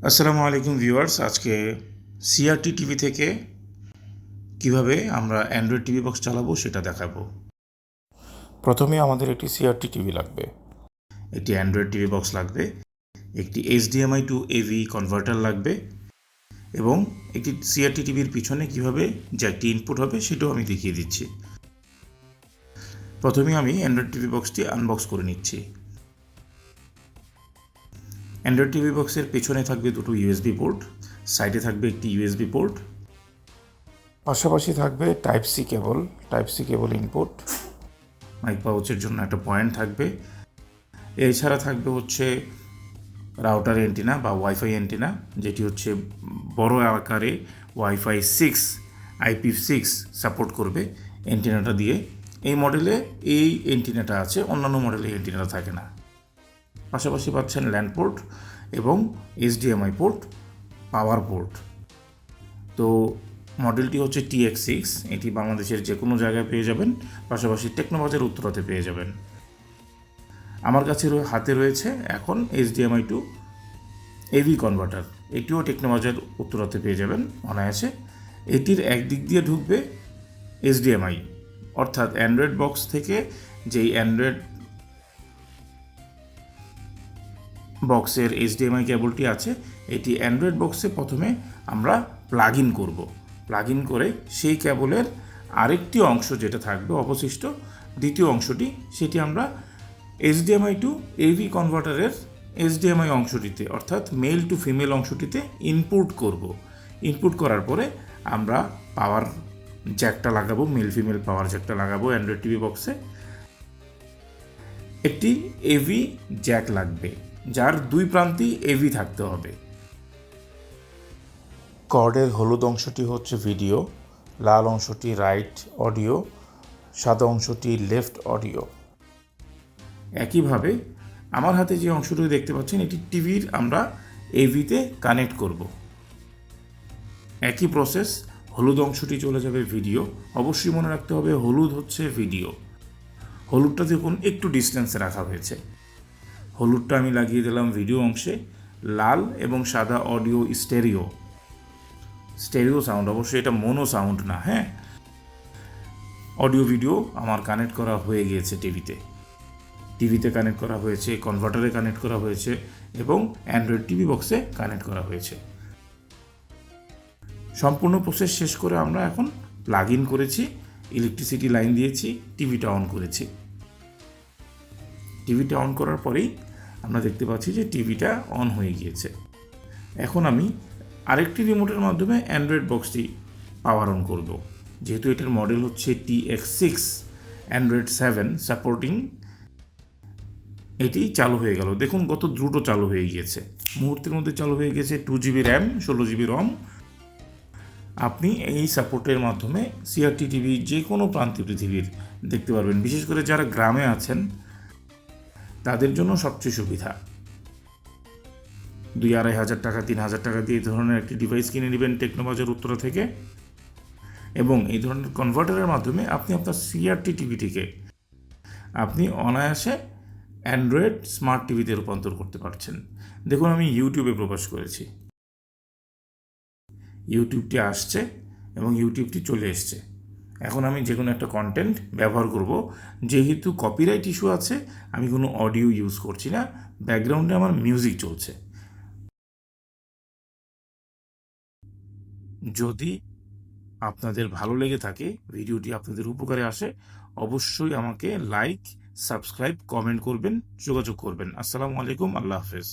আসসালামু আলাইকুম ভিউয়ার্স। আজকে সিআরটি টিভি থেকে কিভাবে আমরা অ্যান্ড্রয়েড টিভি বক্স চালাবো সেটা দেখাবো। প্রথমে আমাদের একটি সিআরটি টিভি লাগবে, একটি অ্যান্ড্রয়েড টিভি বক্স লাগবে, একটি এইচডিএমআই টু এভি কনভার্টার লাগবে এবং একটি সিআরটি টিভির পিছনে কিভাবে জ্যাকটি ইনপুট হবে সেটাও আমি দেখিয়ে দিচ্ছি। প্রথমে আমি অ্যান্ড্রয়েড টিভি বক্সটি আনবক্স করে নিচ্ছি। অ্যান্ড্রয়েড টিভি বক্সের পেছনে থাকবে দুটো ইউএসবি পোর্ট, সাইডে থাকবে একটি ইউএসবি পোর্ট, পাশাপাশি থাকবে type C cable input, mic পাউচের জন্য একটা পয়েন্ট থাকবে। এছাড়া থাকবে হচ্ছে রাউটার অ্যান্টিনা বা ওয়াইফাই অ্যান্টিনা, যেটি হচ্ছে বড় আকারে ওয়াইফাই 6 IP6 সাপোর্ট করবে অ্যান্টিনাটা দিয়ে। এই মডেলে এই অ্যান্টিনাটা আছে, অন্যান্য মডেলে এই অ্যান্টিনাটা থাকে না। পাশাপাশি পাচ্ছেন ল্যান্ড পোর্ট এবং HDMI পোর্ট, পাওয়ার পোর্ট। তো মডেলটি হচ্ছে TX6, এটি বাংলাদেশের যে কোনো জায়গায় পেয়ে যাবেন, পাশাপাশি টেকনোবাজার উত্তরাতে পেয়ে যাবেন। আমার কাছে হাতে রয়েছে এখন HDMI টু এভি কনভার্টার, এটিও টেকনোবাজার উত্তরাতে পেয়ে যাবেন অনায়াসে। এটির একদিক দিয়ে ঢুকবে HDMI, অর্থাৎ অ্যান্ড্রয়েড বক্স থেকে যেই অ্যান্ড্রয়েড বক্সের HDMI কেবলটি আছে, এটি অ্যান্ড্রয়েড বক্সে প্রথমে আমরা প্লাগ ইন করব। প্লাগ ইন করে সেই কেবলের আরেকটি অংশ যেটা থাকবে অবশিষ্ট, দ্বিতীয় অংশটি, সেটি আমরা HDMI টু এভি কনভার্টারের HDMI অংশটিতে, অর্থাৎ মেল টু ফিমেল অংশটিতে ইনপুট করব। ইনপুট করার পরে আমরা পাওয়ার জ্যাকটা লাগাবো, মেল ফিমেল পাওয়ার জ্যাকটা লাগাবো অ্যান্ড্রয়েড টিভি বক্সে। একটি এভি জ্যাক লাগবে, যার দুই প্রান্তেই এভি থাকতে হবে। কর্ডের হলুদ অংশটি হচ্ছে ভিডিও, লাল অংশটি রাইট অডিও, সাদা অংশটি লেফট অডিও। একইভাবে আমার হাতে যে অংশটি দেখতে পাচ্ছেন, এটি টিভির আমরা এভিতে কানেক্ট করব। একই প্রসেস, হলুদ অংশটি চলে যাবে ভিডিও। অবশ্যই মনে রাখতে হবে হলুদ হচ্ছে ভিডিও। হলুদটা দেখুন একটু ডিস্টেন্সে রাখা হয়েছে। হলুদটা আমি লাগিয়ে দিলাম ভিডিও অংশে। লাল এবং সাদা অডিও স্টেরিও সাউন্ড, অবশ্যই এটা মোনো সাউন্ড না। হ্যাঁ, অডিও ভিডিও আমার কানেক্ট করা হয়ে গিয়েছে টিভিতে কানেক্ট করা হয়েছে, কনভার্টারে কানেক্ট করা হয়েছে এবং অ্যান্ড্রয়েড টিভি বক্সে কানেক্ট করা হয়েছে। সম্পূর্ণ প্রসেস শেষ করে আমরা এখন প্লাগ ইন করেছি, ইলেকট্রিসিটি লাইন দিয়েছি, টিভিটা অন করেছি। টিভিটা অন করার পরেই আমরা দেখতে পাচ্ছি যে টিভিটা অন হয়ে গিয়েছে। এখন আমি আরেকটি রিমোটের মাধ্যমে অ্যান্ড্রয়েড বক্সটি পাওয়ার অন করব। যেহেতু এটার মডেল হচ্ছে TX6, অ্যান্ড্রয়েড 7 সাপোর্টিং, এটি চালু হয়ে গেল। দেখুন কত দ্রুত চালু হয়ে গিয়েছে, মুহূর্তের মধ্যে চালু হয়ে গেছে। 2GB র্যাম, 16GB রম। আপনি এই সাপোর্টের মাধ্যমে সিআরটি টিভি যে কোনো প্রান্তে পৃথিবীর দেখতে পারবেন। বিশেষ করে যারা গ্রামে আছেন তাদের জন্য সবচেয়ে সুবিধা। 2-2,500 টাকা, 3,000 টাকা দিয়ে এই ধরনের একটি ডিভাইস কিনে নেবেন টেকনোবাজার উত্তরা থেকে, এবং এই ধরনের কনভার্টারের মাধ্যমে আপনি আপনার সিআরটি টিভিটিকে আপনি অনায়াসে অ্যান্ড্রয়েড স্মার্ট টিভিতে রূপান্তর করতে পারছেন। দেখুন আমি ইউটিউবে প্রকাশ করেছি, ইউটিউবটি আসছে এবং ইউটিউবটি চলে এসছে। এখন আমি যে কোনো একটা কন্টেন্ট ব্যবহার করব। যেহেতু কপিরাইট ইস্যু আছে, আমি কোনো অডিও ইউজ করছি না, ব্যাকগ্রাউন্ডে আমার মিউজিক চলছে। যদি আপনাদের ভালো লেগে থাকে, ভিডিওটি আপনাদের উপকারে আসে, অবশ্যই আমাকে লাইক, সাবস্ক্রাইব, কমেন্ট করবেন, যোগাযোগ করবেন। আসসালামু আলাইকুম, আল্লাহ হাফেজ।